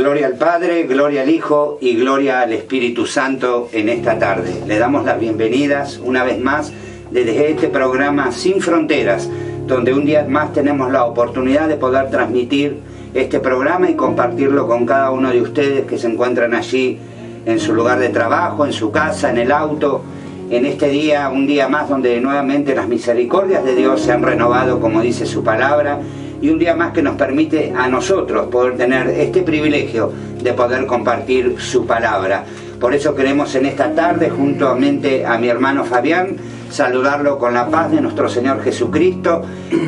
Gloria al Padre, gloria al Hijo y gloria al Espíritu Santo en esta tarde. Le damos las bienvenidas una vez más desde este programa Sin Fronteras, donde un día más tenemos la oportunidad de poder transmitir este programa y compartirlo con cada uno de ustedes que se encuentran allí en su lugar de trabajo, en su casa, en el auto, en este día, un día más donde nuevamente las misericordias de Dios se han renovado, como dice su palabra, y un día más que nos permite a nosotros poder tener este privilegio de poder compartir su palabra. Por eso queremos en esta tarde, juntamente a mi hermano Fabián, saludarlo con la paz de nuestro Señor Jesucristo.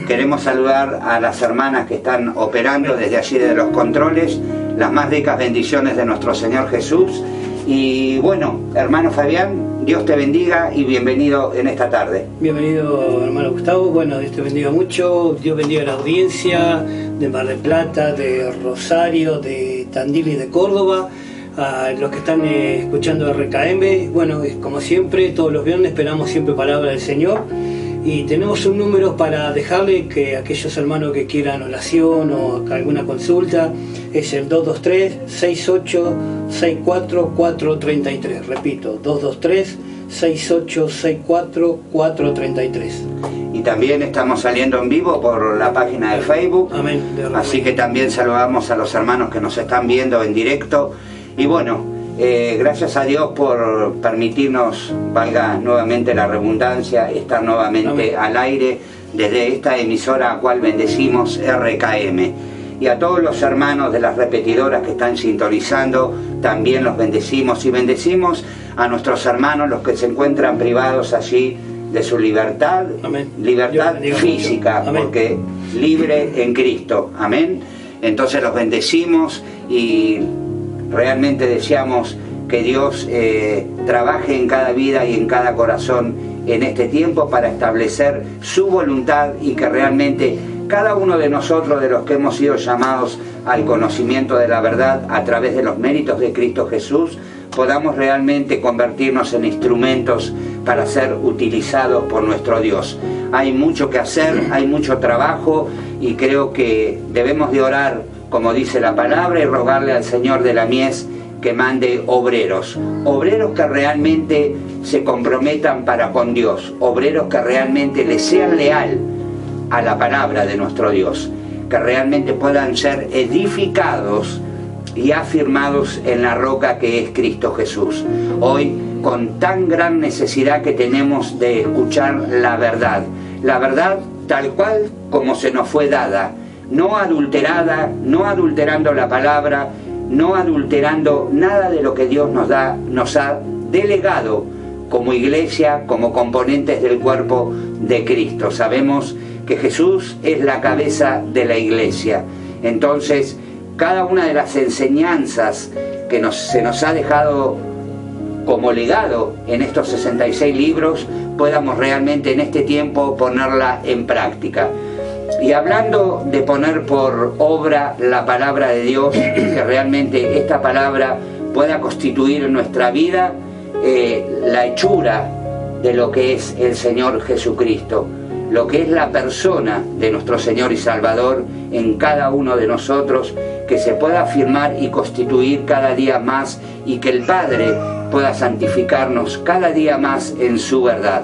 Queremos saludar a las hermanas que están operando desde allí de los controles, las más ricas bendiciones de nuestro Señor Jesús. Y bueno, hermano Fabián, Dios te bendiga y bienvenido en esta tarde. Bienvenido, hermano Gustavo. Bueno, Dios te bendiga mucho. Dios bendiga a la audiencia de Mar del Plata, de Rosario, de Tandil y de Córdoba, a los que están escuchando RKM. Bueno, como siempre, todos los viernes esperamos siempre palabra del Señor. Y tenemos un número para dejarle que aquellos hermanos que quieran oración o alguna consulta es el 223-6864-433. Repito, 223-6864-433. Y también estamos saliendo en vivo por la página de Facebook. Amén. Así que también saludamos a los hermanos que nos están viendo en directo. Y bueno, gracias a Dios por permitirnos, valga nuevamente la redundancia, estar nuevamente al aire desde esta emisora a cual bendecimos, RKM. Y a todos los hermanos de las repetidoras que están sintonizando, también los bendecimos, y bendecimos a nuestros hermanos, los que se encuentran privados allí de su libertad, amén. Libertad física, porque libre en Cristo, amén. Entonces los bendecimos y realmente deseamos que Dios trabaje en cada vida y en cada corazón en este tiempo para establecer su voluntad y que realmente cada uno de nosotros, de los que hemos sido llamados al conocimiento de la verdad a través de los méritos de Cristo Jesús, podamos realmente convertirnos en instrumentos para ser utilizados por nuestro Dios. Hay mucho que hacer, hay mucho trabajo y creo que debemos de orar, como dice la palabra, y rogarle al Señor de la mies que mande obreros. Obreros que realmente se comprometan para con Dios. Obreros que realmente le sean leal a la palabra de nuestro Dios. Que realmente puedan ser edificados y afirmados en la roca que es Cristo Jesús. Hoy, con tan gran necesidad que tenemos de escuchar la verdad tal cual como se nos fue dada, no adulterada, no adulterando la palabra, no adulterando nada de lo que Dios nos ha delegado como iglesia, como componentes del cuerpo de Cristo. Sabemos que Jesús es la cabeza de la iglesia. Entonces, cada una de las enseñanzas que se nos ha dejado como legado en estos 66 libros, podamos realmente en este tiempo ponerla en práctica. Y hablando de poner por obra la palabra de Dios, que realmente esta palabra pueda constituir en nuestra vida la hechura de lo que es el Señor Jesucristo, lo que es la persona de nuestro Señor y Salvador en cada uno de nosotros, que se pueda afirmar y constituir cada día más y que el Padre pueda santificarnos cada día más en su verdad.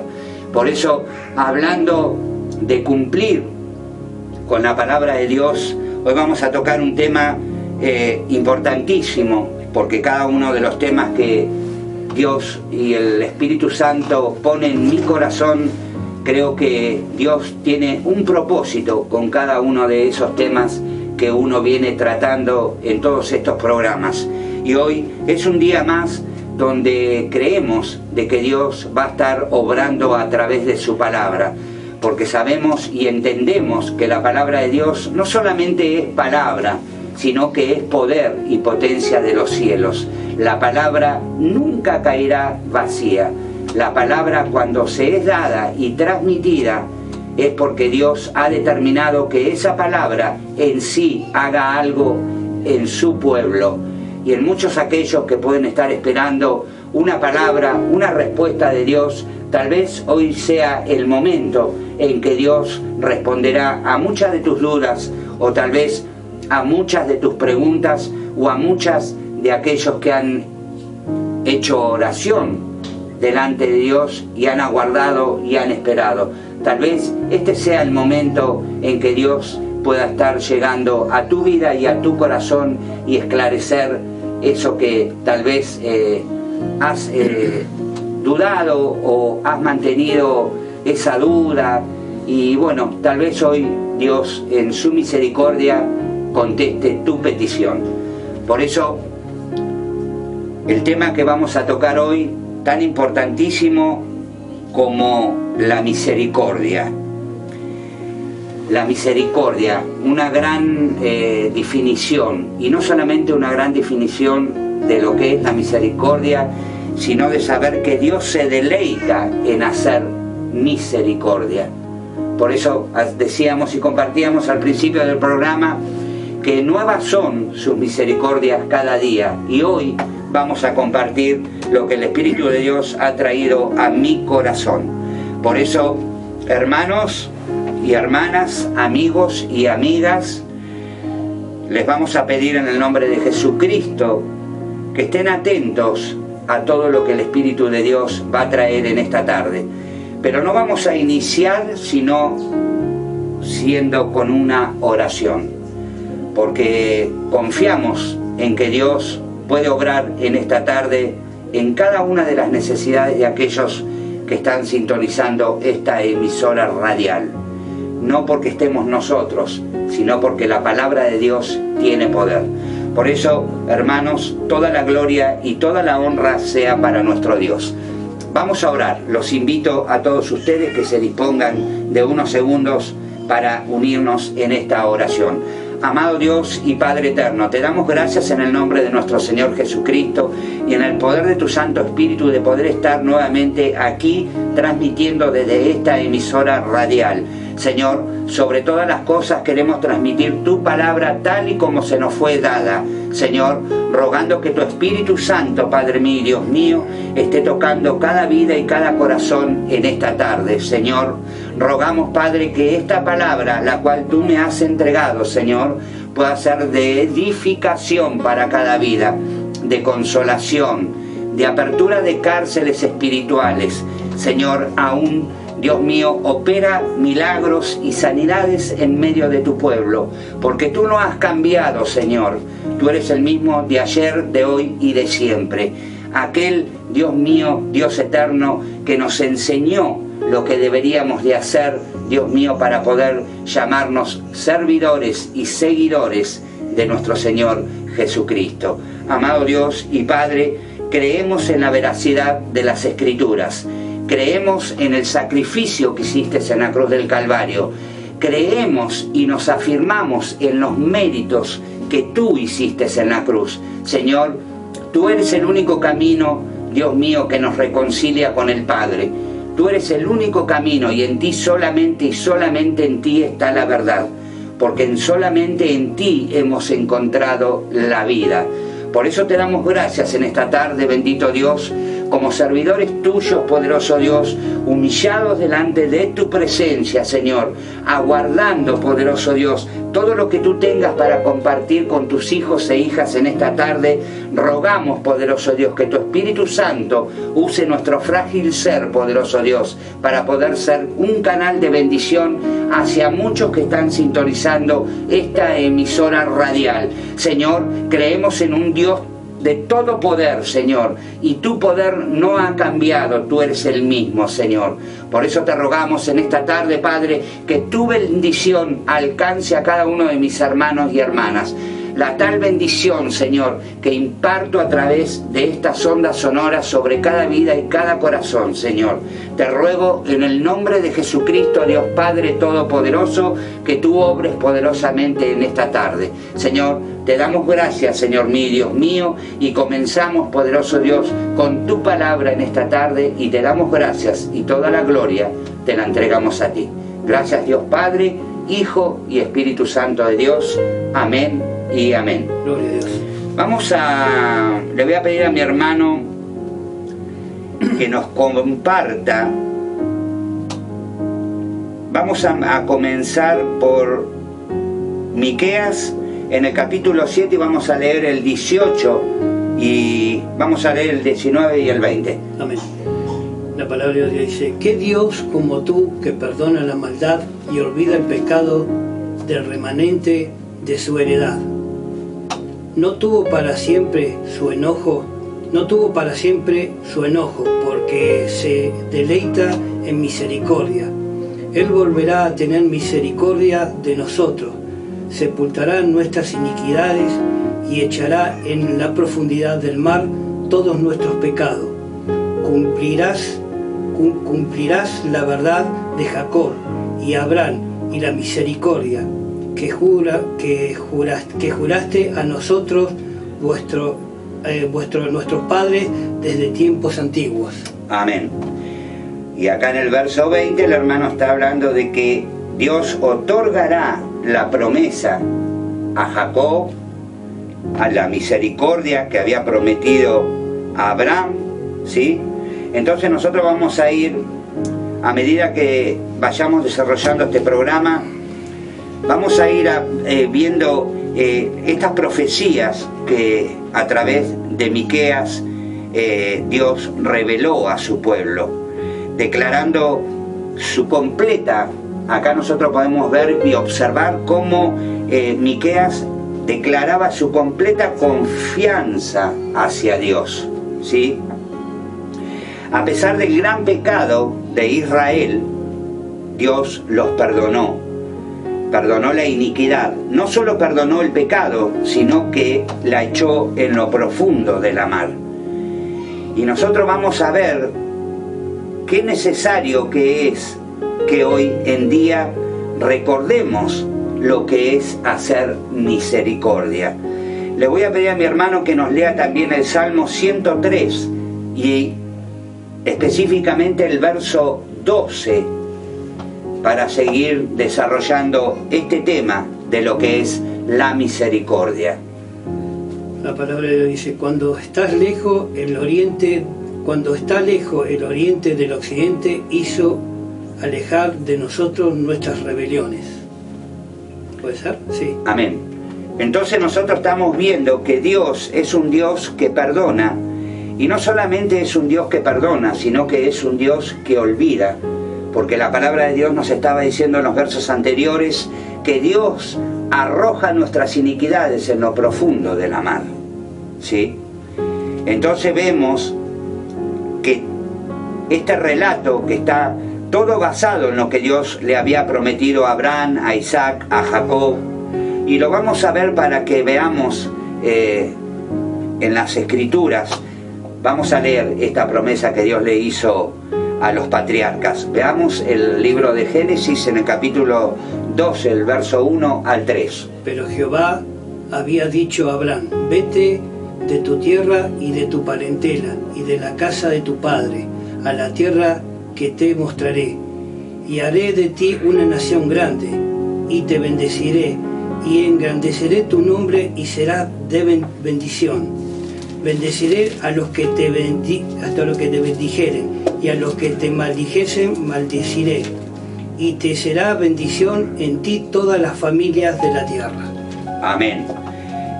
Por eso, hablando de cumplir con la palabra de Dios, hoy vamos a tocar un tema importantísimo, porque cada uno de los temas que Dios y el Espíritu Santo ponen en mi corazón, creo que Dios tiene un propósito con cada uno de esos temas que uno viene tratando en todos estos programas. Y hoy es un día más donde creemos de que Dios va a estar obrando a través de su palabra, porque sabemos y entendemos que la palabra de Dios no solamente es palabra, sino que es poder y potencia de los cielos. La palabra nunca caerá vacía. La palabra, cuando se es dada y transmitida, es porque Dios ha determinado que esa palabra en sí haga algo en su pueblo. Y en muchos aquellos que pueden estar esperando una palabra, una respuesta de Dios, tal vez hoy sea el momento en que Dios responderá a muchas de tus dudas, o tal vez a muchas de tus preguntas, o a muchas de aquellos que han hecho oración delante de Dios y han aguardado y han esperado. Tal vez este sea el momento en que Dios pueda estar llegando a tu vida y a tu corazón y esclarecer eso que tal vez has dudado o has mantenido esa duda. Y bueno, tal vez hoy Dios en su misericordia conteste tu petición. Por eso el tema que vamos a tocar hoy, tan importantísimo como la misericordia. La misericordia, una gran definición, y no solamente una gran definición de lo que es la misericordia, sino de saber que Dios se deleita en hacer misericordia. Por eso decíamos y compartíamos al principio del programa que nuevas son sus misericordias cada día, y hoy vamos a compartir lo que el Espíritu de Dios ha traído a mi corazón. Por eso, hermanos y hermanas, amigos y amigas, les vamos a pedir en el nombre de Jesucristo que estén atentos a todo lo que el Espíritu de Dios va a traer en esta tarde. Pero no vamos a iniciar sino siendo con una oración, porque confiamos en que Dios puede obrar en esta tarde en cada una de las necesidades de aquellos que están sintonizando esta emisora radial. No porque estemos nosotros, sino porque la palabra de Dios tiene poder. Por eso, hermanos, toda la gloria y toda la honra sea para nuestro Dios. Vamos a orar. Los invito a todos ustedes que se dispongan de unos segundos para unirnos en esta oración. Amado Dios y Padre eterno, te damos gracias en el nombre de nuestro Señor Jesucristo y en el poder de tu Santo Espíritu de poder estar nuevamente aquí transmitiendo desde esta emisora radial. Señor, sobre todas las cosas queremos transmitir tu palabra tal y como se nos fue dada. Señor, rogando que tu Espíritu Santo, Padre mío y Dios mío, esté tocando cada vida y cada corazón en esta tarde. Señor, rogamos, Padre, que esta palabra, la cual tú me has entregado, Señor, pueda ser de edificación para cada vida, de consolación, de apertura de cárceles espirituales. Señor, aún Dios mío, opera milagros y sanidades en medio de tu pueblo, porque tú no has cambiado, Señor. Tú eres el mismo de ayer, de hoy y de siempre. Aquel, Dios mío, Dios eterno, que nos enseñó lo que deberíamos de hacer, Dios mío, para poder llamarnos servidores y seguidores de nuestro Señor Jesucristo. Amado Dios y Padre, creemos en la veracidad de las Escrituras. Creemos en el sacrificio que hiciste en la cruz del Calvario. Creemos y nos afirmamos en los méritos que tú hiciste en la cruz. Señor, tú eres el único camino, Dios mío, que nos reconcilia con el Padre. Tú eres el único camino y en ti solamente y solamente en ti está la verdad. Porque solamente en ti hemos encontrado la vida. Por eso te damos gracias en esta tarde, bendito Dios, como servidores tuyos, poderoso Dios, humillados delante de tu presencia, Señor, aguardando, poderoso Dios, todo lo que tú tengas para compartir con tus hijos e hijas en esta tarde. Rogamos, poderoso Dios, que tu Espíritu Santo use nuestro frágil ser, poderoso Dios, para poder ser un canal de bendición hacia muchos que están sintonizando esta emisora radial. Señor, creemos en un Dios de todo poder, Señor, y tu poder no ha cambiado, tú eres el mismo, Señor. Por eso te rogamos en esta tarde, Padre, que tu bendición alcance a cada uno de mis hermanos y hermanas. La tal bendición, Señor, que imparto a través de estas ondas sonoras sobre cada vida y cada corazón, Señor. Te ruego en el nombre de Jesucristo, Dios Padre Todopoderoso, que tú obres poderosamente en esta tarde. Señor, te damos gracias, Señor mío, Dios mío, y comenzamos, poderoso Dios, con tu palabra en esta tarde, y te damos gracias, y toda la gloria te la entregamos a ti. Gracias, Dios Padre, Hijo y Espíritu Santo de Dios. Amén y amén. Gloria a Dios. Le voy a pedir a mi hermano que nos comparta. Vamos a comenzar por Miqueas en el capítulo 7 y vamos a leer el 18 y vamos a leer el 19 y el 20. Amén. La palabra de Dios dice: ¿qué Dios como tú, que perdona la maldad y olvida el pecado del remanente de su heredad? No tuvo para siempre su enojo, porque se deleita en misericordia. Él volverá a tener misericordia de nosotros, sepultará nuestras iniquidades y echará en la profundidad del mar todos nuestros pecados. Cumplirás la verdad de Jacob y Abraham y la misericordia que juraste a nosotros, nuestros padres, desde tiempos antiguos. Amén. Y acá en el verso 20 el hermano está hablando de que Dios otorgará la promesa a Jacob, a la misericordia que había prometido a Abraham, ¿sí? Entonces nosotros vamos a ir, a medida que vayamos desarrollando este programa, vamos a ir viendo estas profecías que a través de Miqueas Dios reveló a su pueblo, declarando su completa. Acá nosotros podemos ver y observar cómo Miqueas declaraba su completa confianza hacia Dios, ¿sí? A pesar del gran pecado de Israel, Dios los perdonó la iniquidad. No solo perdonó el pecado, sino que la echó en lo profundo de la mar. Y nosotros vamos a ver qué necesario que es que hoy en día recordemos lo que es hacer misericordia. Le voy a pedir a mi hermano que nos lea también el Salmo 103 y específicamente el verso 12 para seguir desarrollando este tema de lo que es la misericordia. La palabra de Dios dice: cuando está lejos el oriente del occidente, hizo alejar de nosotros nuestras rebeliones. ¿Puede ser? Sí. Amén. Entonces nosotros estamos viendo que Dios es un Dios que perdona, y no solamente es un Dios que perdona, sino que es un Dios que olvida, porque la palabra de Dios nos estaba diciendo en los versos anteriores que Dios arroja nuestras iniquidades en lo profundo de la mar, ¿sí? Entonces vemos que este relato, que está todo basado en lo que Dios le había prometido a Abraham, a Isaac, a Jacob, y lo vamos a ver para que veamos en las Escrituras. Vamos a leer esta promesa que Dios le hizo a los patriarcas. Veamos el libro de Génesis en el capítulo 12, el verso 1 al 3. Pero Jehová había dicho a Abraham: vete de tu tierra y de tu parentela y de la casa de tu padre, a la tierra que te mostraré, y haré de ti una nación grande, y te bendeciré, y engrandeceré tu nombre, y serás de bendición. Bendeciré a los que te bendijeren, y a los que te maldijesen maldeciré, y te será bendición en ti todas las familias de la tierra. Amén.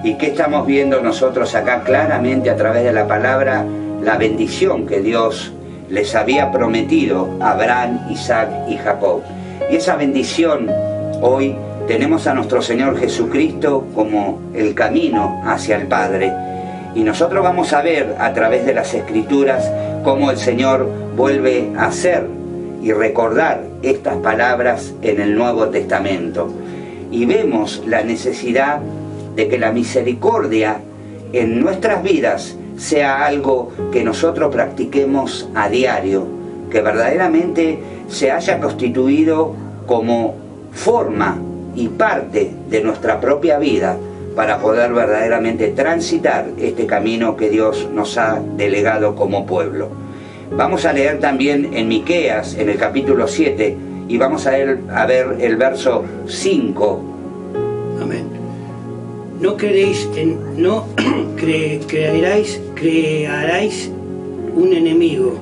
¿Y qué estamos viendo nosotros acá claramente a través de la palabra? La bendición que Dios les había prometido a Abraham, Isaac y Jacob. Y esa bendición hoy tenemos a nuestro Señor Jesucristo como el camino hacia el Padre. Y nosotros vamos a ver a través de las Escrituras cómo el Señor vuelve a hacer y recordar estas palabras en el Nuevo Testamento. Y vemos la necesidad de que la misericordia en nuestras vidas sea algo que nosotros practiquemos a diario, que verdaderamente se haya constituido como forma y parte de nuestra propia vida, para poder verdaderamente transitar este camino que Dios nos ha delegado como pueblo. Vamos a leer también en Miqueas, en el capítulo 7, y vamos a ver el verso 5. Amén. No creeréis crearéis un enemigo.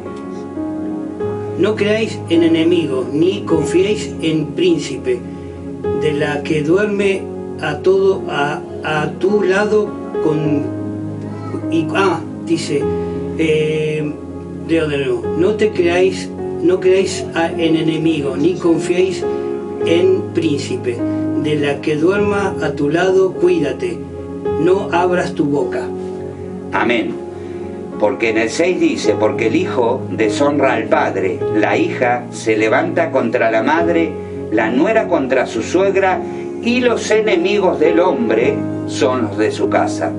No creáis en enemigo, ni confiéis en príncipe, de la que duerme a a tu lado dice, leo de nuevo, no creáis en enemigo, ni confiéis en príncipe. De la que duerma a tu lado, cuídate, no abras tu boca. Amén. Porque en el 6 dice, porque el hijo deshonra al padre, la hija se levanta contra la madre, la nuera contra su suegra, y los enemigos del hombre son los de su casa.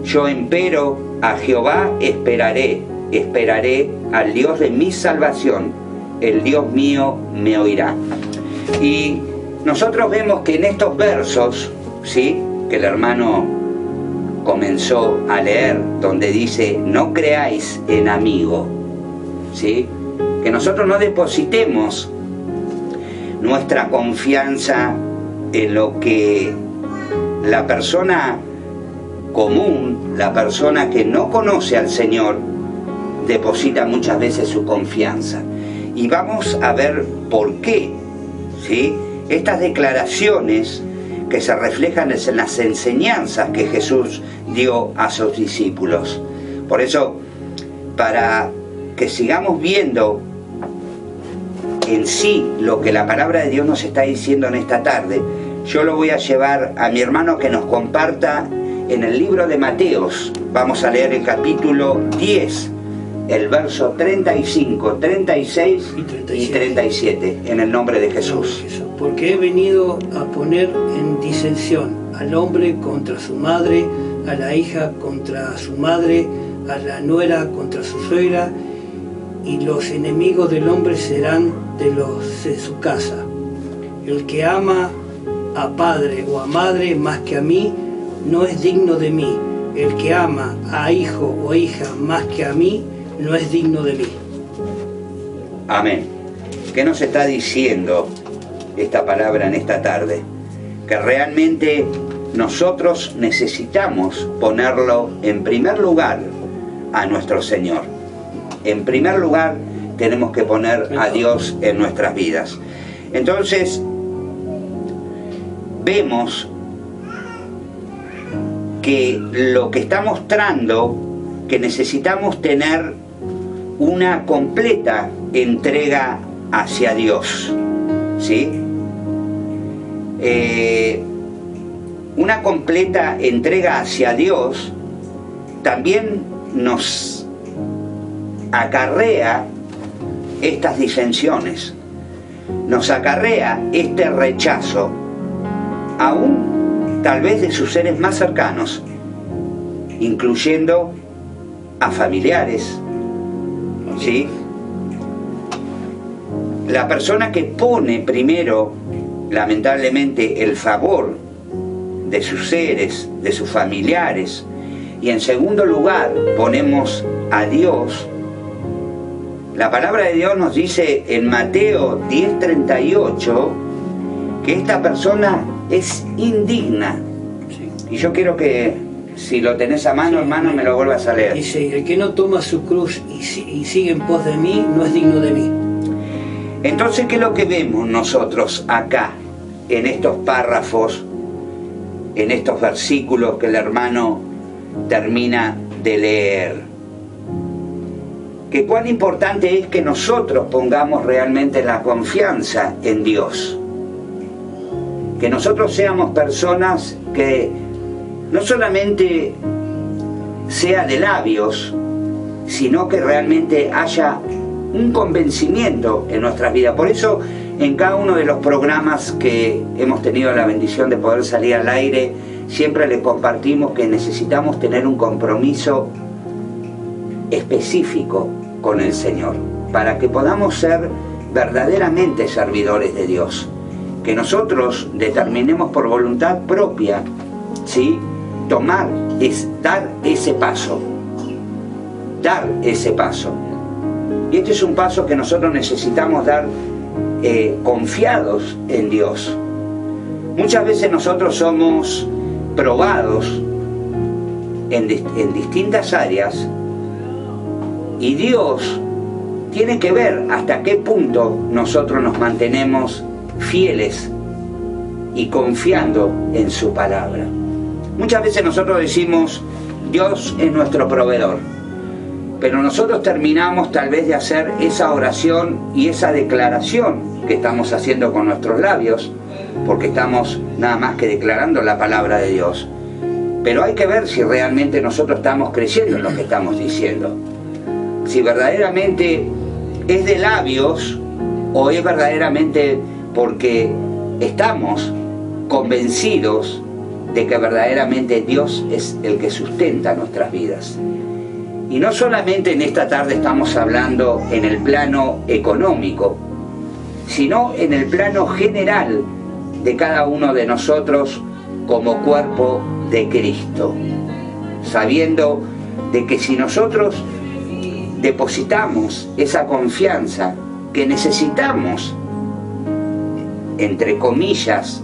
Yo empero a Jehová esperaré al Dios de mi salvación, el Dios mío me oirá. Y nosotros vemos que en estos versos, ¿sí?, que el hermano comenzó a leer, donde dice, no creáis en amigo, ¿sí?, que nosotros no depositemos nuestra confianza en lo que la persona común, la persona que no conoce al Señor, deposita muchas veces su confianza. Y vamos a ver por qué, ¿sí?, estas declaraciones que se reflejan en las enseñanzas que Jesús dio a sus discípulos. Por eso, para que sigamos viendo en sí lo que la palabra de Dios nos está diciendo en esta tarde, yo lo voy a llevar a mi hermano que nos comparta en el libro de Mateos. Vamos a leer el capítulo 10, el verso 35, 36 y 37, en el nombre de Jesús. Porque he venido a poner en disensión al hombre contra su madre, a la hija contra su madre, a la nuera contra su suegra, y los enemigos del hombre serán de los de su casa. El que ama a padre o a madre más que a mí, no es digno de mí. El que ama a hijo o hija más que a mí, no es digno de mí. Amén. ¿Qué nos está diciendo esta palabra en esta tarde? Que realmente nosotros necesitamos ponerlo en primer lugar a nuestro Señor. En primer lugar tenemos que poner a Dios en nuestras vidas. Entonces vemos que lo que está mostrando que necesitamos tener una completa entrega hacia Dios, ¿sí? Una completa entrega hacia Dios también nos acarrea estas disensiones, nos acarrea este rechazo, aún tal vez de sus seres más cercanos, incluyendo a familiares, ¿sí? La persona que pone primero, lamentablemente, el favor de sus seres, de sus familiares, y en segundo lugar ponemos a Dios. La palabra de Dios nos dice en Mateo 10:38 que esta persona es indigna. Y yo quiero que, si lo tenés a mano, hermano, me lo vuelvas a leer. Dice, el que no toma su cruz y sigue en pos de mí, no es digno de mí. Entonces, ¿qué es lo que vemos nosotros acá, en estos párrafos, en estos versículos que el hermano termina de leer? Que cuán importante es que nosotros pongamos realmente la confianza en Dios. Que nosotros seamos personas que no solamente sea de labios, sino que realmente haya un convencimiento en nuestras vidas. Por eso, en cada uno de los programas que hemos tenido la bendición de poder salir al aire, siempre les compartimos que necesitamos tener un compromiso específico con el Señor, para que podamos ser verdaderamente servidores de Dios. Que nosotros determinemos por voluntad propia, ¿sí?, dar ese paso. Dar ese paso. Y este es un paso que nosotros necesitamos dar confiados en Dios. Muchas veces nosotros somos probados en distintas áreas, y Dios tiene que ver hasta qué punto nosotros nos mantenemos fieles y confiando en su palabra. Muchas veces nosotros decimos, Dios es nuestro proveedor, pero nosotros terminamos tal vez de hacer esa oración y esa declaración que estamos haciendo con nuestros labios, porque estamos nada más que declarando la palabra de Dios. Pero hay que ver si realmente nosotros estamos creyendo en lo que estamos diciendo. Si verdaderamente es de labios o es verdaderamente porque estamos convencidos de que verdaderamente Dios es el que sustenta nuestras vidas. Y no solamente en esta tarde estamos hablando en el plano económico, sino en el plano general de cada uno de nosotros como cuerpo de Cristo, sabiendo de que si nosotros depositamos esa confianza que necesitamos, entre comillas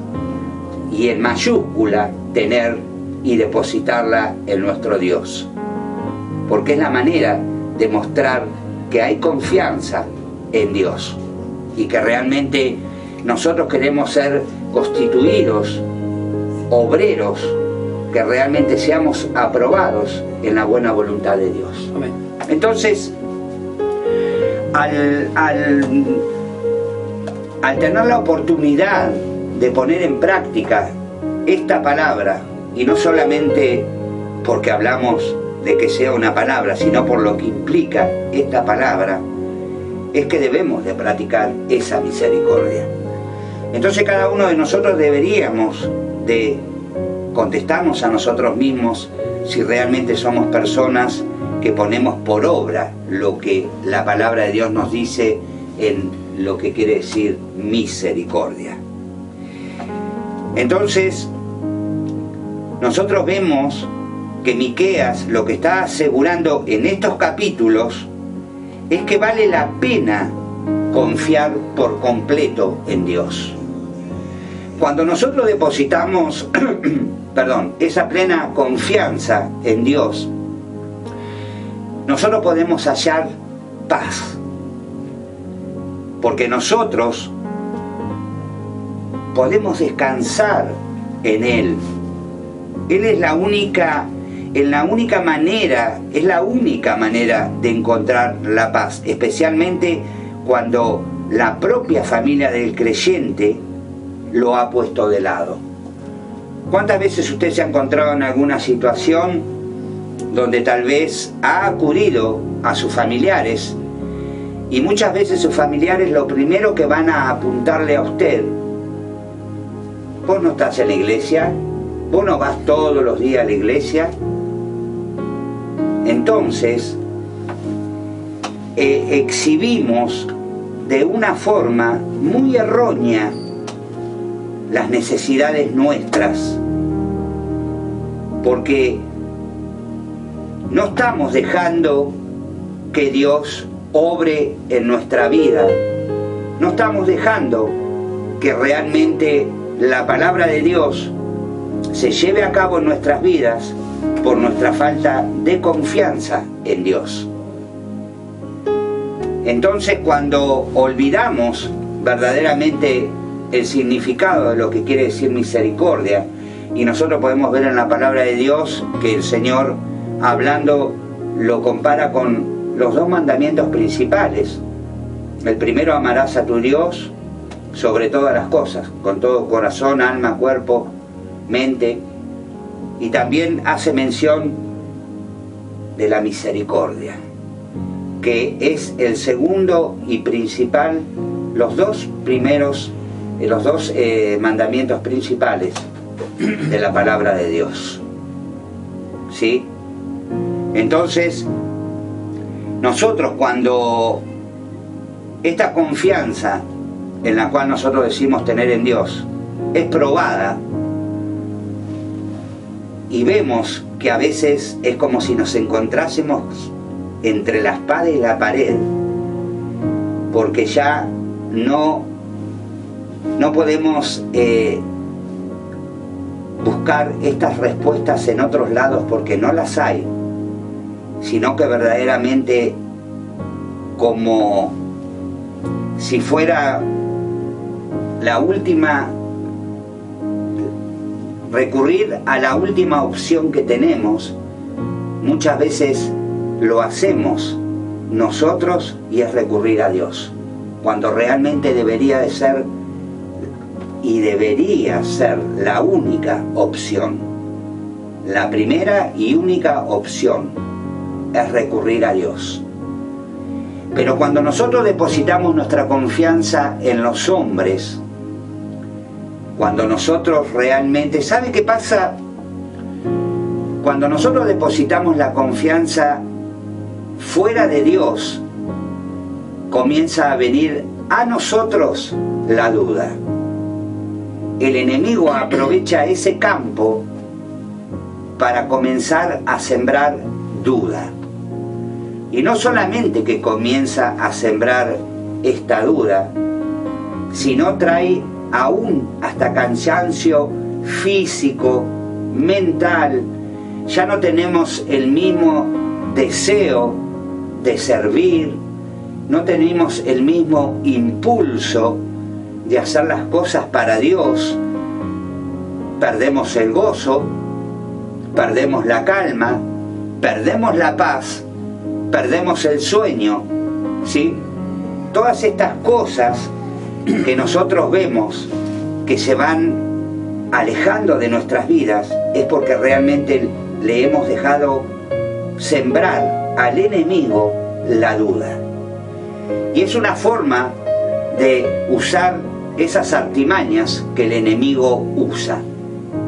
y en mayúscula, tener y depositarla en nuestro Dios, porque es la manera de mostrar que hay confianza en Dios y que realmente nosotros queremos ser constituidos obreros que realmente seamos aprobados en la buena voluntad de Dios. Amén. Entonces, al tener la oportunidad de poner en práctica esta palabra, y no solamente porque hablamos de que sea una palabra, sino por lo que implica esta palabra, es que debemos de practicar esa misericordia. Entonces cada uno de nosotros deberíamos de contestarnos a nosotros mismos si realmente somos personas que ponemos por obra lo que la palabra de Dios nos dice en lo que quiere decir misericordia. Entonces, nosotros vemos que Miqueas lo que está asegurando en estos capítulos es que vale la pena confiar por completo en Dios. Cuando nosotros depositamos esa plena confianza en Dios, nosotros podemos hallar paz, porque nosotros podemos descansar en Él. Él es la única manera de encontrar la paz, especialmente cuando la propia familia del creyente lo ha puesto de lado. ¿Cuántas veces usted se ha encontrado en alguna situación donde tal vez ha acudido a sus familiares y muchas veces sus familiares lo primero que van a apuntarle a usted: vos no estás en la iglesia, vos no vas todos los días a la iglesia? Entonces exhibimos de una forma muy errónea las necesidades nuestras, porque no estamos dejando que Dios obre en nuestra vida, no estamos dejando que realmente la palabra de Dios se lleve a cabo en nuestras vidas por nuestra falta de confianza en Dios. Entonces, cuando olvidamos verdaderamente el significado de lo que quiere decir misericordia, y nosotros podemos ver en la palabra de Dios que el Señor, hablando, lo compara con los dos mandamientos principales. El primero: amarás a tu Dios sobre todas las cosas, con todo corazón, alma, cuerpo, mente. Y también hace mención de la misericordia, que es el segundo y principal, los dos mandamientos principales de la palabra de Dios. ¿Sí? Entonces, nosotros, cuando esta confianza en la cual nosotros decimos tener en Dios es probada, y vemos que a veces es como si nos encontrásemos entre la espada y la pared, porque ya no podemos buscar estas respuestas en otros lados porque no las hay, sino que verdaderamente, como si fuera la última recurrir a la última opción que tenemos, muchas veces lo hacemos nosotros y es recurrir a Dios, cuando realmente debería de ser y debería ser la única opción. La primera y única opción es recurrir a Dios. Pero cuando nosotros depositamos nuestra confianza en los hombres, cuando nosotros realmente... ¿Sabe qué pasa? Cuando nosotros depositamos la confianza fuera de Dios, comienza a venir a nosotros la duda. El enemigo aprovecha ese campo para comenzar a sembrar duda. Y no solamente que comienza a sembrar esta duda, sino trae aún hasta cansancio físico, mental. Ya no tenemos el mismo deseo de servir, no tenemos el mismo impulso de hacer las cosas para Dios. Perdemos el gozo, perdemos la calma, perdemos la paz, perdemos el sueño, ¿sí? Todas estas cosas que nosotros vemos que se van alejando de nuestras vidas es porque realmente le hemos dejado sembrar al enemigo la duda. Y es una forma de usar esas artimañas que el enemigo usa.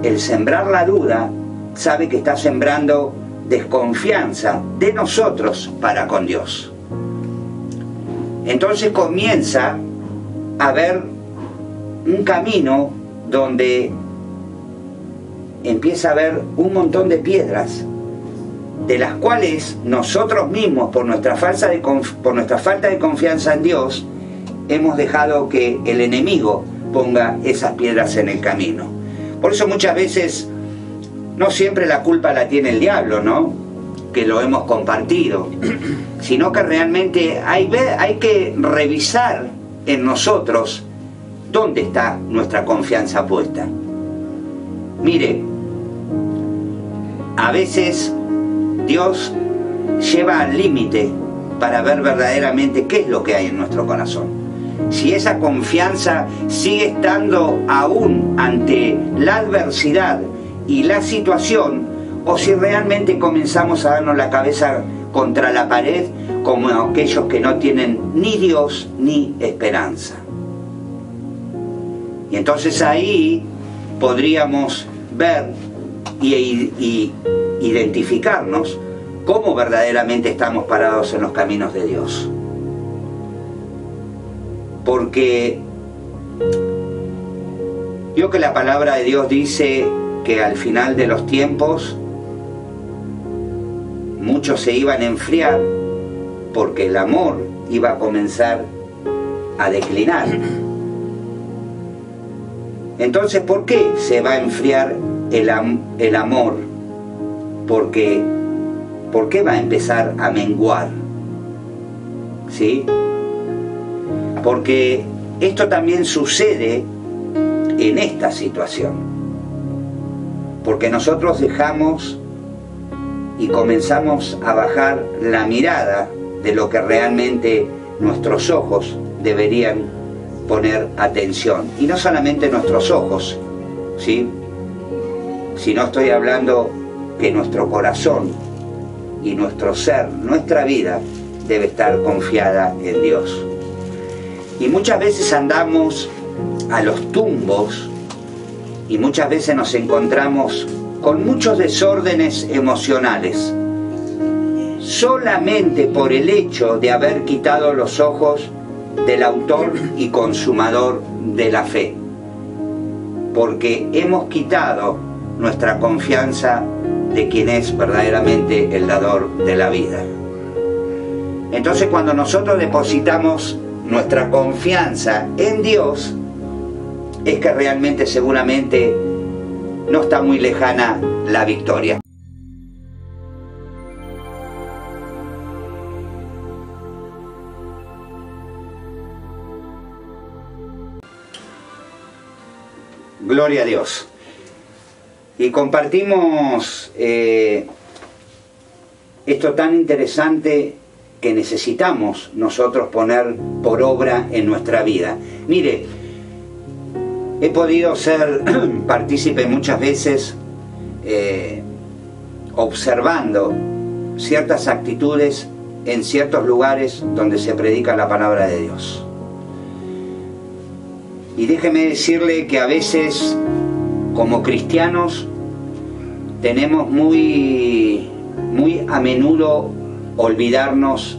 El sembrar la duda, sabe que está sembrando desconfianza de nosotros para con Dios. Entonces comienza a haber un camino donde empieza a haber un montón de piedras, de las cuales nosotros mismos, por nuestra falta de confianza en Dios, hemos dejado que el enemigo ponga esas piedras en el camino. Por eso muchas veces, no siempre la culpa la tiene el diablo, ¿no?, que lo hemos compartido, sino que realmente hay que revisar en nosotros dónde está nuestra confianza puesta. Mire, a veces Dios lleva al límite para ver verdaderamente qué es lo que hay en nuestro corazón. Si esa confianza sigue estando aún ante la adversidad y la situación, o si realmente comenzamos a darnos la cabeza contra la pared como aquellos que no tienen ni Dios ni esperanza. Y entonces ahí podríamos ver y identificarnos cómo verdaderamente estamos parados en los caminos de Dios. Porque yo que la palabra de Dios dice que al final de los tiempos muchos se iban a enfriar porque el amor iba a comenzar a declinar. Entonces, ¿por qué se va a enfriar el amor? ¿Por qué va a empezar a menguar? ¿Sí? Porque esto también sucede en esta situación. Porque nosotros dejamos y comenzamos a bajar la mirada de lo que realmente nuestros ojos deberían poner atención. Y no solamente nuestros ojos, ¿sí?, sino estoy hablando que nuestro corazón y nuestro ser, nuestra vida, debe estar confiada en Dios. Y muchas veces andamos a los tumbos y muchas veces nos encontramos con muchos desórdenes emocionales, solamente por el hecho de haber quitado los ojos del autor y consumador de la fe, porque hemos quitado nuestra confianza de quien es verdaderamente el dador de la vida. Entonces, cuando nosotros depositamos nuestra confianza en Dios, es que realmente seguramente no está muy lejana la victoria. Gloria a Dios. Y compartimos esto tan interesante que necesitamos nosotros poner por obra en nuestra vida. Mire, he podido ser partícipe muchas veces observando ciertas actitudes en ciertos lugares donde se predica la palabra de Dios. Y déjeme decirle que a veces, como cristianos, tenemos muy a menudo olvidarnos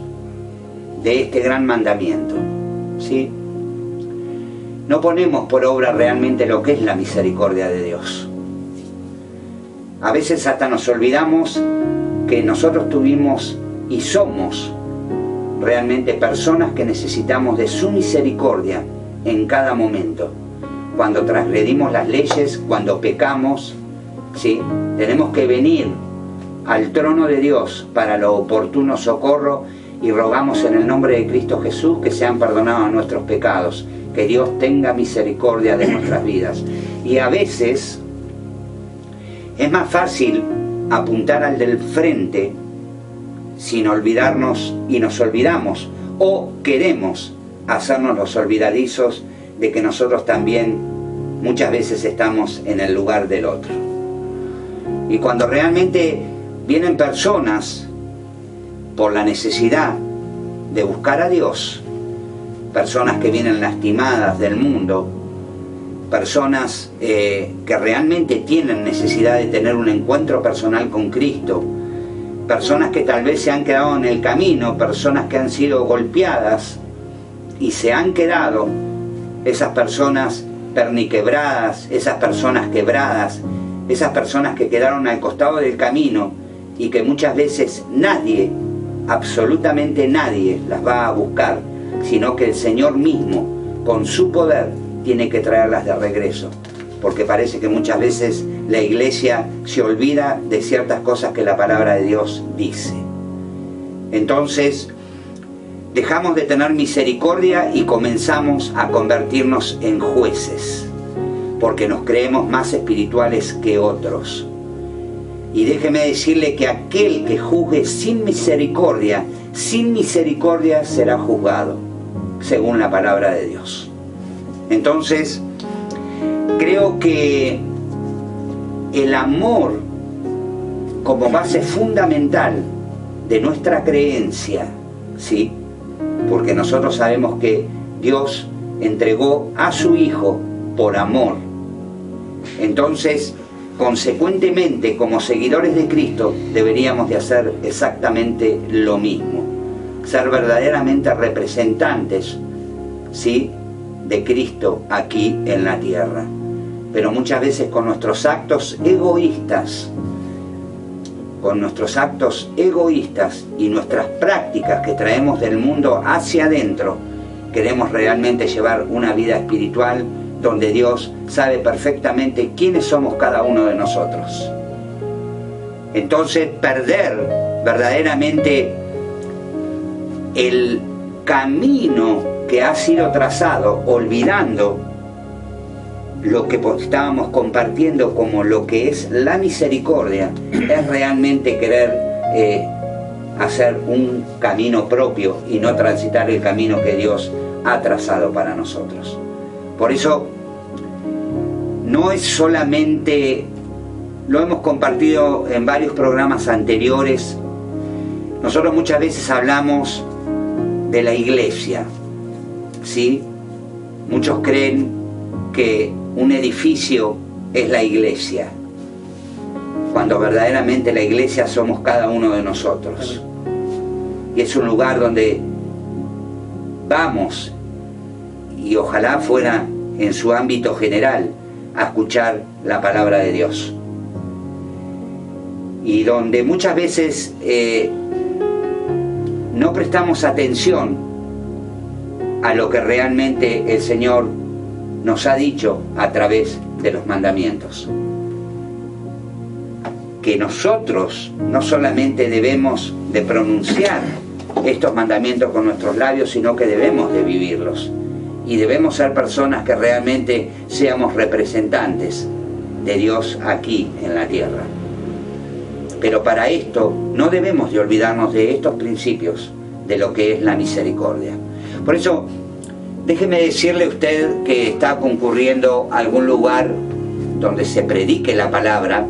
de este gran mandamiento, ¿sí? No ponemos por obra realmente lo que es la misericordia de Dios. A veces hasta nos olvidamos que nosotros tuvimos y somos realmente personas que necesitamos de su misericordia en cada momento. Cuando transgredimos las leyes, cuando pecamos, ¿sí? Tenemos que venir al trono de Dios para lo oportuno socorro y rogamos en el nombre de Cristo Jesús que sean perdonados nuestros pecados, que Dios tenga misericordia de nuestras vidas. Y a veces es más fácil apuntar al del frente sin olvidarnos, y nos olvidamos, o queremos hacernos los olvidadizos de que nosotros también muchas veces estamos en el lugar del otro. Y cuando realmente vienen personas por la necesidad de buscar a Dios, personas que vienen lastimadas del mundo, personas que realmente tienen necesidad de tener un encuentro personal con Cristo, personas que tal vez se han quedado en el camino, personas que han sido golpeadas y se han quedado, esas personas perniquebradas, esas personas quebradas, esas personas que quedaron al costado del camino y que muchas veces nadie, absolutamente nadie las va a buscar, sino que el Señor mismo, con su poder, tiene que traerlas de regreso, porque parece que muchas veces la iglesia se olvida de ciertas cosas que la palabra de Dios dice. Entonces, dejamos de tener misericordia y comenzamos a convertirnos en jueces, porque nos creemos más espirituales que otros. Y déjeme decirle que aquel que juzgue sin misericordia será juzgado, según la palabra de Dios. Entonces, creo que el amor como base fundamental de nuestra creencia, ¿sí? Porque nosotros sabemos que Dios entregó a su Hijo por amor. Entonces, consecuentemente, como seguidores de Cristo, deberíamos de hacer exactamente lo mismo. Ser verdaderamente representantes, ¿sí?, de Cristo aquí en la tierra. Pero muchas veces con nuestros actos egoístas, y nuestras prácticas que traemos del mundo hacia adentro, queremos realmente llevar una vida espiritual donde Dios sabe perfectamente quiénes somos cada uno de nosotros. Entonces, perder verdaderamente el camino que ha sido trazado, olvidando lo que estábamos compartiendo como lo que es la misericordia, es realmente querer hacer un camino propio y no transitar el camino que Dios ha trazado para nosotros. Por eso, no es solamente, lo hemos compartido en varios programas anteriores, nosotros muchas veces hablamos de la iglesia, ¿sí? Muchos creen que un edificio es la iglesia, cuando verdaderamente la iglesia somos cada uno de nosotros. Y es un lugar donde vamos, y ojalá fuera en su ámbito general, a escuchar la palabra de Dios. Y donde muchas veces no prestamos atención a lo que realmente el Señor nos ha dicho a través de los mandamientos. Que nosotros no solamente debemos de pronunciar estos mandamientos con nuestros labios, sino que debemos de vivirlos. Y debemos ser personas que realmente seamos representantes de Dios aquí en la tierra. Pero para esto no debemos de olvidarnos de estos principios, de lo que es la misericordia. Por eso, déjeme decirle a usted que está concurriendo a algún lugar donde se predique la palabra.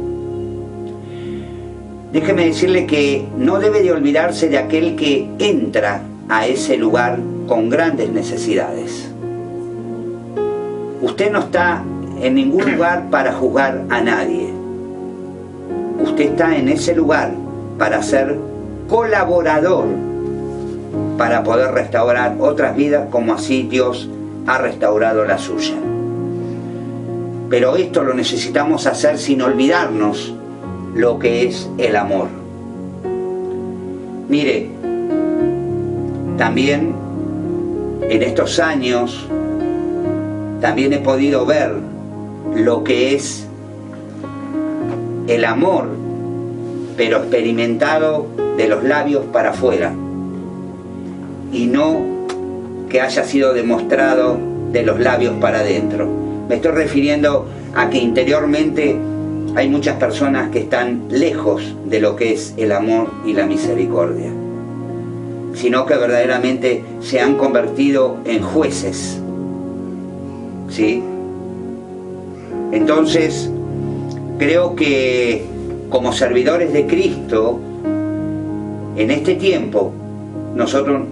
Déjeme decirle que no debe de olvidarse de aquel que entra a ese lugar con grandes necesidades. Usted no está en ningún lugar para juzgar a nadie. Usted está en ese lugar para ser colaborador, para poder restaurar otras vidas como así Dios ha restaurado la suya. Pero esto lo necesitamos hacer sin olvidarnos lo que es el amor. Mire, también en estos años también he podido ver lo que es el amor, pero experimentado de los labios para afuera, y no que haya sido demostrado de los labios para adentro. Me estoy refiriendo a que interiormente hay muchas personas que están lejos de lo que es el amor y la misericordia, sino que verdaderamente se han convertido en jueces, ¿sí? Entonces, creo que como servidores de Cristo, en este tiempo, nosotros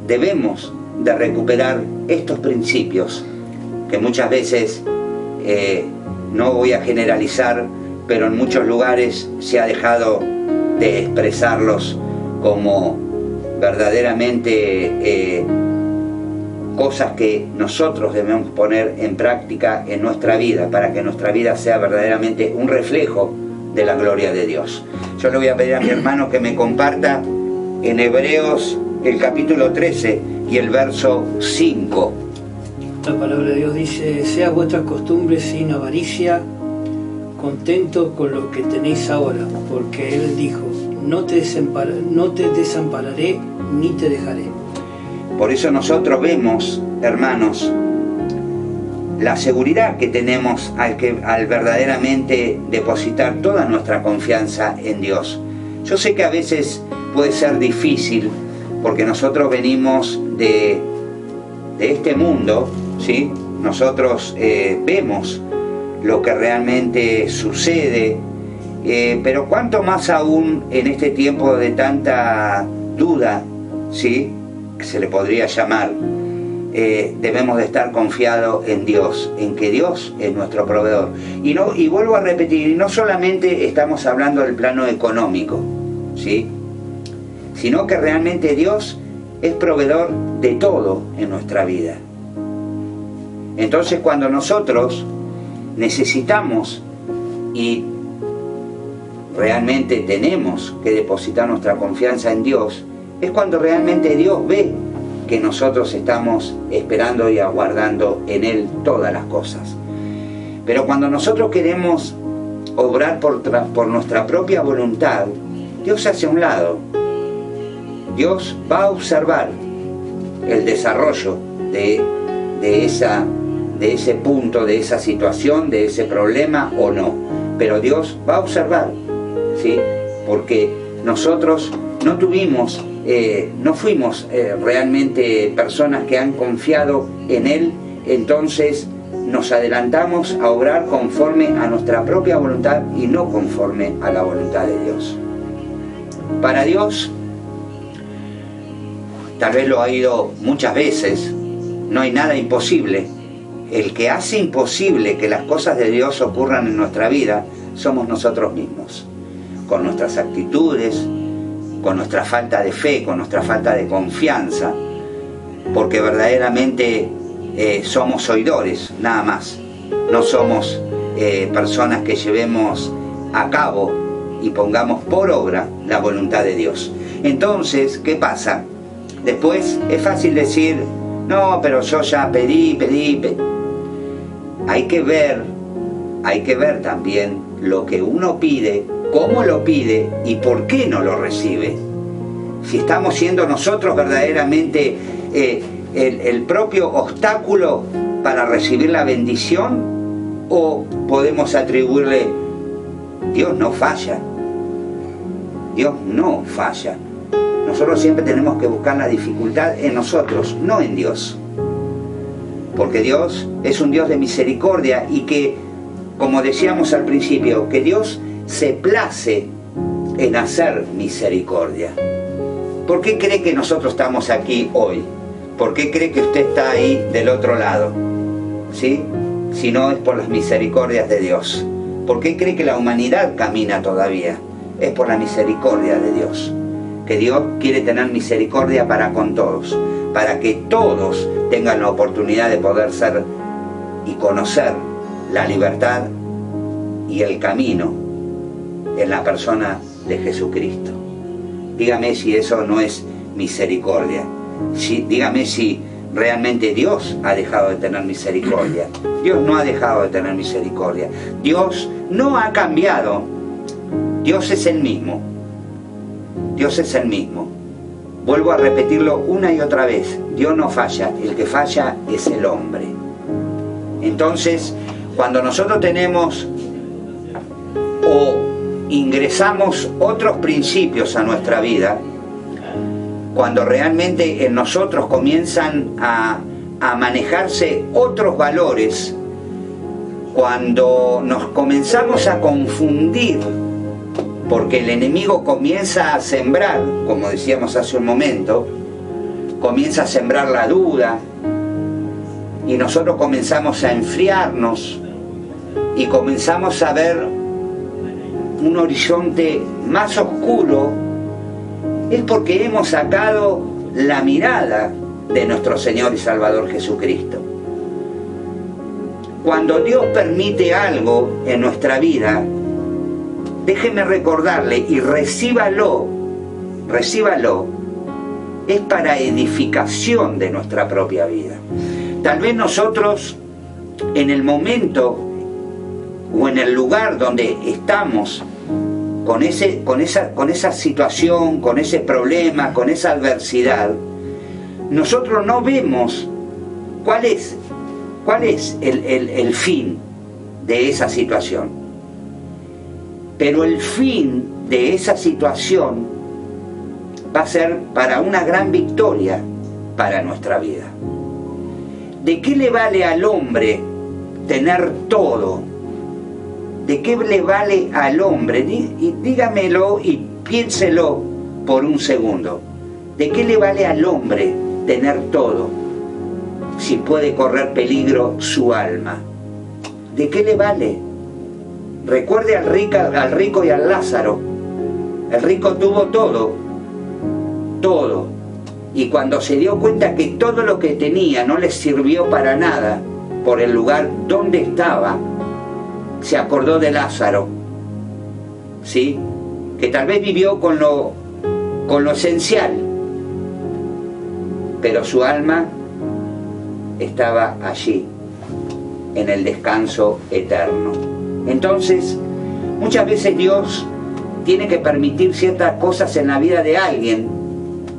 debemos de recuperar estos principios que muchas veces, no voy a generalizar, pero en muchos lugares se ha dejado de expresarlos como verdaderamente cosas que nosotros debemos poner en práctica en nuestra vida, para que nuestra vida sea verdaderamente un reflejo de la gloria de Dios. Yo le voy a pedir a mi hermano que me comparta en Hebreos el capítulo 13 y el verso 5. La palabra de Dios dice: sea vuestra costumbre sin avaricia, contentos con lo que tenéis ahora, porque Él dijo: no te desampararé ni te dejaré. Por eso nosotros vemos, hermanos, la seguridad que tenemos al verdaderamente depositar toda nuestra confianza en Dios. Yo sé que a veces puede ser difícil, porque nosotros venimos de este mundo, ¿sí? Nosotros vemos lo que realmente sucede, pero cuánto más aún en este tiempo de tanta duda, ¿sí?, que se le podría llamar, debemos de estar confiados en Dios, en que Dios es nuestro proveedor. Y vuelvo a repetir, no solamente estamos hablando del plano económico, ¿sí?, sino que realmente Dios es proveedor de todo en nuestra vida. Entonces, cuando nosotros necesitamos y realmente tenemos que depositar nuestra confianza en Dios, es cuando realmente Dios ve que nosotros estamos esperando y aguardando en Él todas las cosas. Pero cuando nosotros queremos obrar por nuestra propia voluntad, Dios se hace a un lado. Dios va a observar el desarrollo de ese punto, de esa situación, de ese problema o no. Pero Dios va a observar, ¿sí? Porque nosotros no fuimos realmente personas que han confiado en Él, entonces nos adelantamos a obrar conforme a nuestra propia voluntad y no conforme a la voluntad de Dios. Para Dios, tal vez lo ha oído muchas veces, no hay nada imposible. El que hace imposible que las cosas de Dios ocurran en nuestra vida somos nosotros mismos, con nuestras actitudes, con nuestra falta de fe, con nuestra falta de confianza, porque verdaderamente somos oidores, nada más. No somos personas que llevemos a cabo y pongamos por obra la voluntad de Dios. Entonces, ¿qué pasa? Después es fácil decir: no, pero yo ya pedí. Hay que ver también lo que uno pide, cómo lo pide y por qué no lo recibe. Si estamos siendo nosotros verdaderamente el propio obstáculo para recibir la bendición, o podemos atribuirle, Dios no falla. Dios no falla. Nosotros siempre tenemos que buscar la dificultad en nosotros, no en Dios. Porque Dios es un Dios de misericordia y que, como decíamos al principio, que Dios se place en hacer misericordia. ¿Por qué cree que nosotros estamos aquí hoy? ¿Por qué cree que usted está ahí del otro lado? ¿Sí? Si no es por las misericordias de Dios. ¿Por qué cree que la humanidad camina todavía? Es por la misericordia de Dios. Que Dios quiere tener misericordia para con todos, para que todos tengan la oportunidad de poder ser y conocer la libertad y el camino en la persona de Jesucristo. Dígame si eso no es misericordia. Dígame si realmente Dios ha dejado de tener misericordia. Dios no ha dejado de tener misericordia. Dios no ha cambiado. Dios es el mismo. Dios es el mismo. Vuelvo a repetirlo una y otra vez. Dios no falla. El que falla es el hombre. Entonces, cuando nosotros tenemos o ingresamos otros principios a nuestra vida, cuando realmente en nosotros comienzan a manejarse otros valores, cuando nos comenzamos a confundir, porque el enemigo comienza a sembrar, como decíamos hace un momento, comienza a sembrar la duda, y nosotros comenzamos a enfriarnos, y comenzamos a ver un horizonte más oscuro, es porque hemos sacado la mirada de nuestro Señor y Salvador Jesucristo. Cuando Dios permite algo en nuestra vida, déjeme recordarle y recíbalo, es para edificación de nuestra propia vida. Tal vez nosotros, en el momento o en el lugar donde estamos, con esa situación, con ese problema, con esa adversidad, nosotros no vemos cuál es el fin de esa situación. Pero el fin de esa situación va a ser para una gran victoria para nuestra vida. ¿De qué le vale al hombre tener todo? ¿De qué le vale al hombre? Y dígamelo y piénselo por un segundo. ¿De qué le vale al hombre tener todo si puede correr peligro su alma? ¿De qué le vale? Recuerde al rico y al Lázaro. El rico tuvo todo. Y cuando se dio cuenta que todo lo que tenía no le sirvió para nada por el lugar donde estaba, se acordó de Lázaro, ¿sí? Que tal vez vivió con lo esencial, pero su alma estaba allí, en el descanso eterno. Entonces, muchas veces Dios tiene que permitir ciertas cosas en la vida de alguien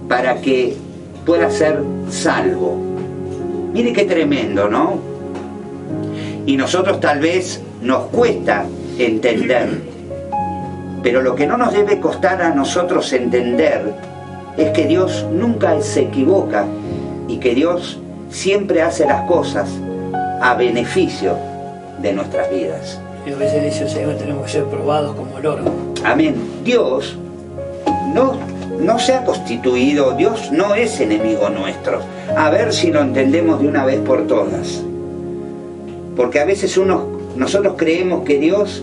para que pueda ser salvo. Mire qué tremendo, ¿no? Y nosotros tal vez nos cuesta entender, pero lo que no nos debe costar a nosotros entender es que Dios nunca se equivoca y que Dios siempre hace las cosas a beneficio de nuestras vidas. Y a veces dice el Señor, tenemos que ser probados como el oro. Amén. Dios no se ha constituido, Dios no es enemigo nuestro. A ver si lo entendemos de una vez por todas. Porque a veces nosotros creemos que Dios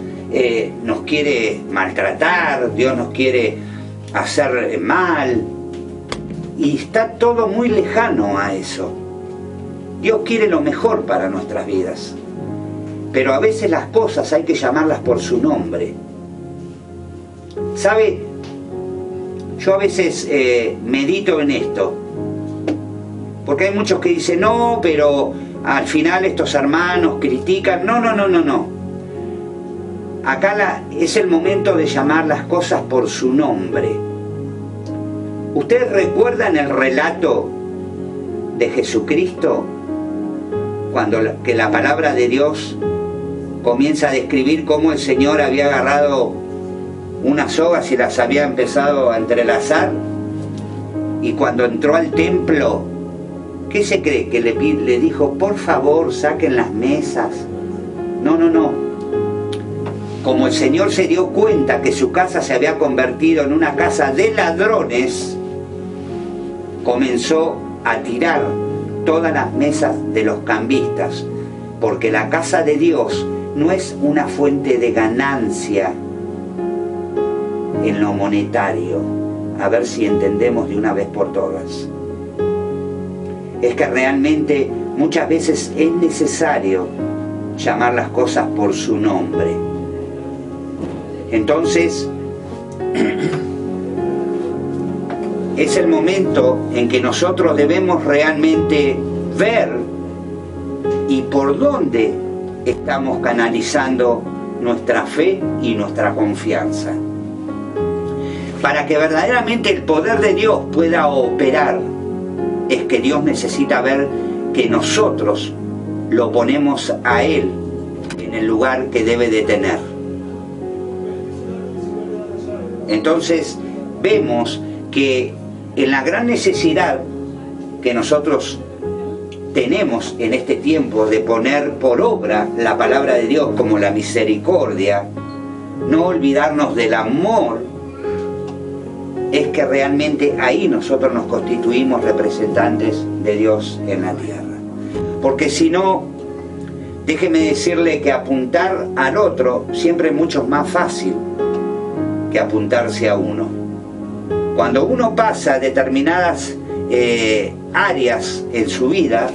nos quiere maltratar, Dios nos quiere hacer mal, y está todo muy lejano a eso. Dios quiere lo mejor para nuestras vidas, pero a veces las cosas hay que llamarlas por su nombre. ¿Sabe? Yo a veces medito en esto, porque hay muchos que dicen, no, pero al final estos hermanos critican. No. Acá es el momento de llamar las cosas por su nombre. ¿Ustedes recuerdan el relato de Jesucristo? Que la palabra de Dios comienza a describir cómo el Señor había agarrado unas sogas y las había empezado a entrelazar, y cuando entró al templo, ¿qué se cree? Que le dijo, por favor, saquen las mesas. No, no, no. Como el Señor se dio cuenta que su casa se había convertido en una casa de ladrones, comenzó a tirar todas las mesas de los cambistas, porque la casa de Dios no es una fuente de ganancia en lo monetario. A ver si entendemos de una vez por todas. Es que realmente muchas veces es necesario llamar las cosas por su nombre. Entonces, es el momento en que nosotros debemos realmente ver y por dónde estamos canalizando nuestra fe y nuestra confianza. Para que verdaderamente el poder de Dios pueda operar, es que Dios necesita ver que nosotros lo ponemos a Él en el lugar que debe de tener. Entonces vemos que en la gran necesidad que nosotros tenemos en este tiempo de poner por obra la palabra de Dios como la misericordia, no olvidarnos del amor, es que realmente ahí nosotros nos constituimos representantes de Dios en la tierra. Porque si no, déjeme decirle que apuntar al otro siempre es mucho más fácil que apuntarse a uno. Cuando uno pasa determinadas áreas en su vida,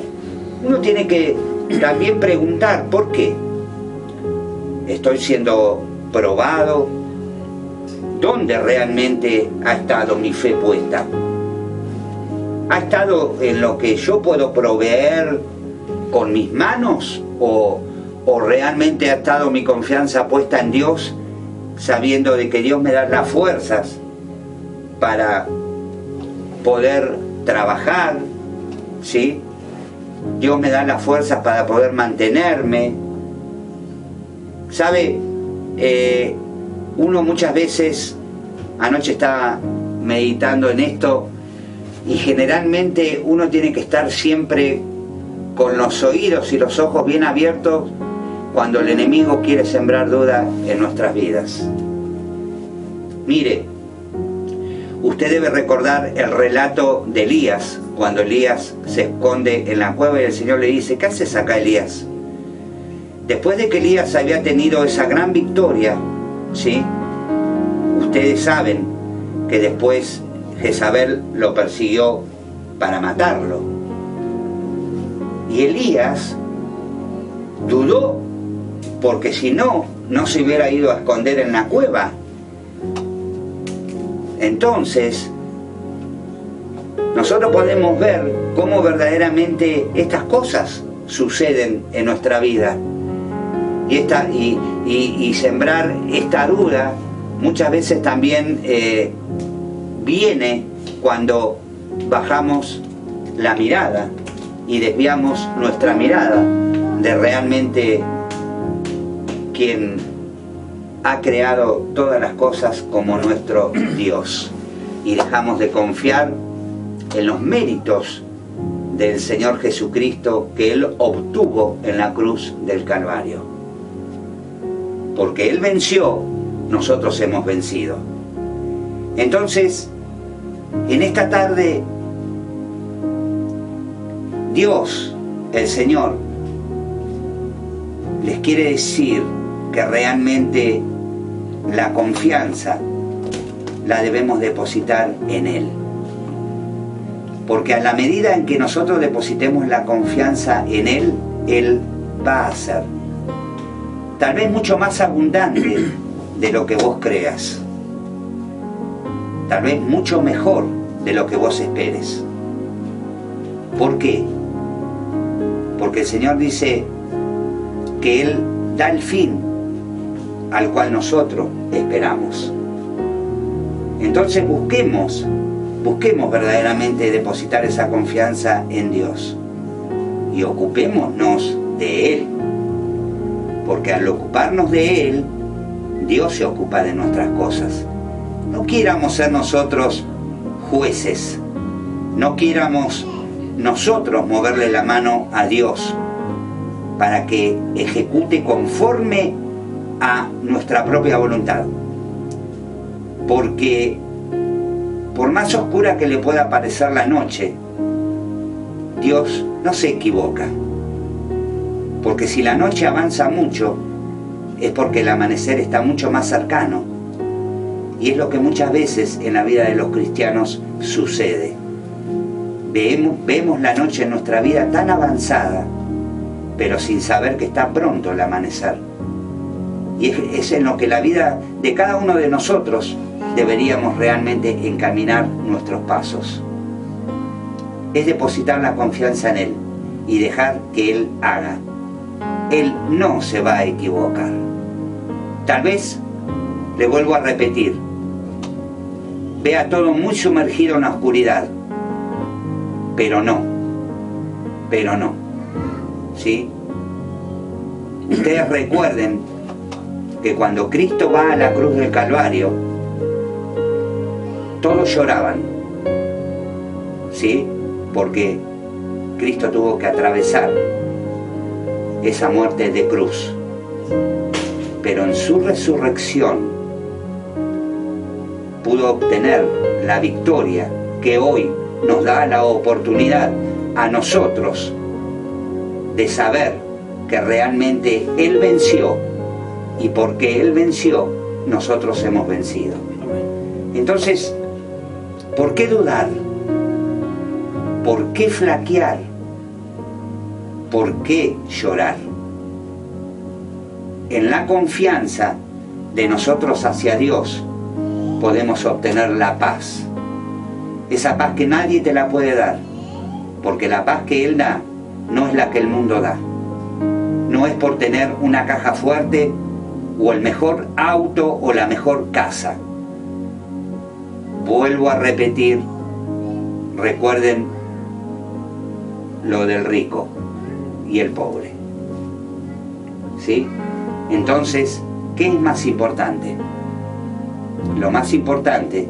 uno tiene que también preguntar ¿por qué? ¿Estoy siendo probado? ¿Dónde realmente ha estado mi fe puesta? ¿Ha estado en lo que yo puedo proveer con mis manos? ¿O realmente ha estado mi confianza puesta en Dios, sabiendo de que Dios me da las fuerzas para poder trabajar, ¿sí? Dios me da las fuerzas para poder mantenerme. ¿Sabe? Uno muchas veces, anoche estaba meditando en esto, y generalmente uno tiene que estar siempre con los oídos y los ojos bien abiertos cuando el enemigo quiere sembrar duda en nuestras vidas. Mire, usted debe recordar el relato de Elías, cuando Elías se esconde en la cueva y el Señor le dice, ¿qué haces acá, Elías? Después de que Elías había tenido esa gran victoria, ¿sí? Ustedes saben que después Jezabel lo persiguió para matarlo. Y Elías dudó, porque si no, no se hubiera ido a esconder en la cueva. Entonces, nosotros podemos ver cómo verdaderamente estas cosas suceden en nuestra vida. Y sembrar esta duda muchas veces también viene cuando bajamos la mirada y desviamos nuestra mirada de realmente quien ha creado todas las cosas como nuestro Dios, y dejamos de confiar en los méritos del Señor Jesucristo que Él obtuvo en la cruz del Calvario. Porque Él venció, nosotros hemos vencido. Entonces, en esta tarde, Dios, el Señor, les quiere decir que realmente la confianza la debemos depositar en Él. Porque a la medida en que nosotros depositemos la confianza en Él, Él va a hacer. Tal vez mucho más abundante de lo que vos creas. Tal vez mucho mejor de lo que vos esperes. ¿Por qué? Porque el Señor dice que Él da el fin al cual nosotros esperamos. Entonces busquemos verdaderamente depositar esa confianza en Dios y ocupémonos de Él. porque al ocuparnos de Él, Dios se ocupa de nuestras cosas. No quieramos ser nosotros jueces, no quieramos nosotros moverle la mano a Dios para que ejecute conforme a nuestra propia voluntad. Porque por más oscura que le pueda parecer la noche, Dios no se equivoca. Porque si la noche avanza mucho, es porque el amanecer está mucho más cercano. Y es lo que muchas veces en la vida de los cristianos sucede. Vemos la noche en nuestra vida tan avanzada, pero sin saber que está pronto el amanecer. Y es en lo que la vida de cada uno de nosotros deberíamos realmente encaminar nuestros pasos. Es depositar la confianza en Él y dejar que Él haga. Él no se va a equivocar. Tal vez, le vuelvo a repetir, vea todo muy sumergido en la oscuridad, pero no, ¿sí? Ustedes recuerden que cuando Cristo va a la cruz del Calvario, todos lloraban, ¿sí? Porque Cristo tuvo que atravesar esa muerte de cruz. Pero en su resurrección pudo obtener la victoria que hoy nos da la oportunidad a nosotros de saber que realmente Él venció, y porque Él venció, nosotros hemos vencido. Entonces, ¿por qué dudar? ¿Por qué flaquear? ¿Por qué llorar? En la confianza de nosotros hacia Dios podemos obtener la paz. Esa paz que nadie te la puede dar, porque la paz que Él da no es la que el mundo da. No es por tener una caja fuerte o el mejor auto o la mejor casa. Vuelvo a repetir, recuerden lo del rico y el pobre. ¿Sí? Entonces, ¿qué es más importante? Lo más importante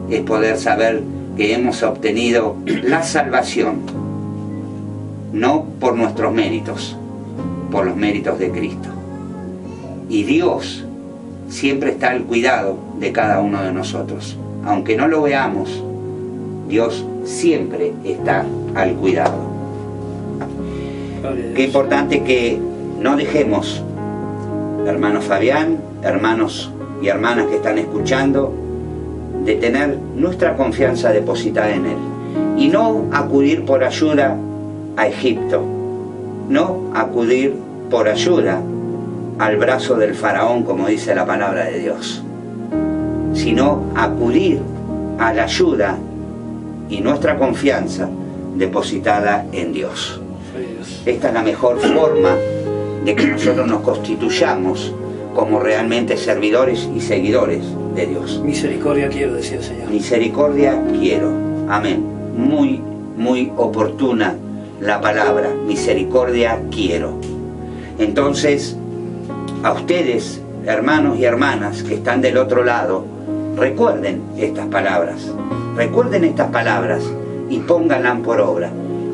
es poder saber que hemos obtenido la salvación, no por nuestros méritos, por los méritos de Cristo. Y Dios siempre está al cuidado de cada uno de nosotros. Aunque no lo veamos, Dios siempre está al cuidado. Qué importante que no dejemos, hermano Fabián, hermanos y hermanas que están escuchando, de tener nuestra confianza depositada en Él. Y no acudir por ayuda a Egipto, no acudir por ayuda al brazo del faraón, como dice la palabra de Dios, sino acudir a la ayuda y nuestra confianza depositada en Dios. Esta es la mejor forma de que nosotros nos constituyamos como realmente servidores y seguidores de Dios. Misericordia quiero, decía el Señor. Misericordia quiero. Amén. Muy, muy oportuna la palabra. Misericordia quiero. Entonces, a ustedes, hermanos y hermanas que están del otro lado, recuerden estas palabras. Recuerden estas palabras y pónganlas por obra.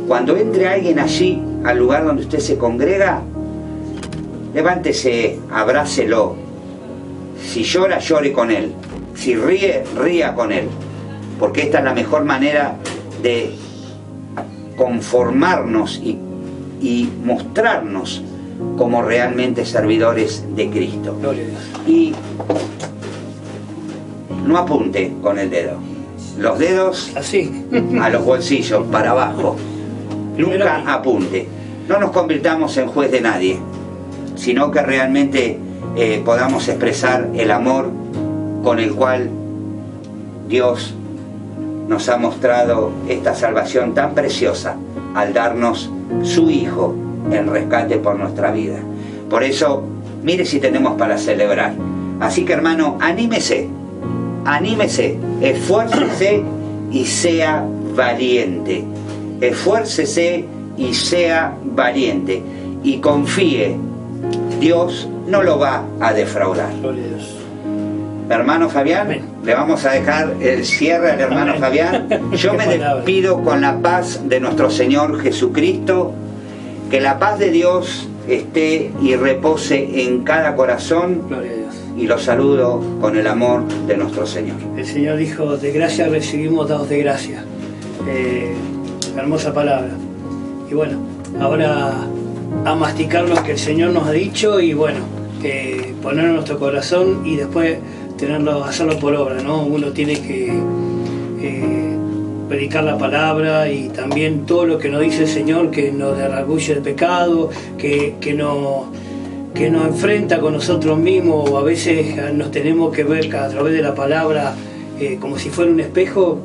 Cuando entre alguien allí, al lugar donde usted se congrega, levántese, abrácelo. Si llora, llore con él. Si ríe, ría con él. Porque esta es la mejor manera de conformarnos y mostrarnos como realmente servidores de Cristo. Y no apunte con el dedo. Los dedos así a los bolsillos, para abajo. Nunca apunte. No nos convirtamos en juez de nadie, sino que realmente podamos expresar el amor con el cual Dios nos ha mostrado esta salvación tan preciosa al darnos su Hijo en rescate por nuestra vida. Por eso, mire si tenemos para celebrar. Así que, hermano, anímese, esfuércese y sea valiente. Esfuércese y sea valiente. Y confíe Dios no lo va a defraudar. Gloria a Dios. Hermano Fabián, Amén. le vamos a dejar el cierre al hermano Amén. Fabián. Yo Qué me palabra. despido con la paz de nuestro Señor Jesucristo. Que la paz de Dios esté y repose en cada corazón. Gloria a Dios. Y los saludo con el amor de nuestro Señor. El Señor dijo, de gracia recibimos, dados de gracia. Hermosa palabra. Y bueno, ahora a masticar lo que el Señor nos ha dicho y bueno, ponerlo en nuestro corazón y después hacerlo por obra, ¿no? Uno tiene que predicar la palabra y también todo lo que nos dice el Señor, que nos redarguye el pecado, que nos enfrenta con nosotros mismos, o a veces nos tenemos que ver a través de la palabra como si fuera un espejo.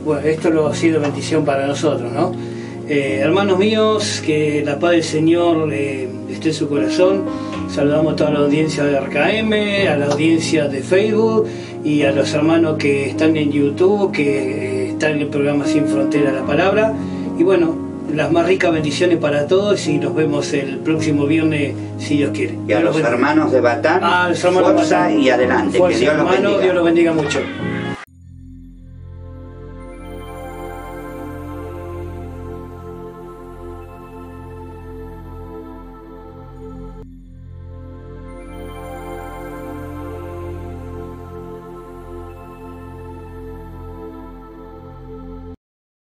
Bueno, esto ha sido bendición para nosotros, ¿no? Hermanos míos, que la paz del Señor esté en su corazón. Saludamos a toda la audiencia de RKM, a la audiencia de Facebook y a los hermanos que están en YouTube, que están en el programa Sin Frontera la Palabra. Y bueno, las más ricas bendiciones para todos y nos vemos el próximo viernes, si Dios quiere. Y a los hermanos de Batán, los hermanos fuerza de Batán, y adelante. Fuerza, Que Dios los hermano, bendiga. Dios los bendiga mucho.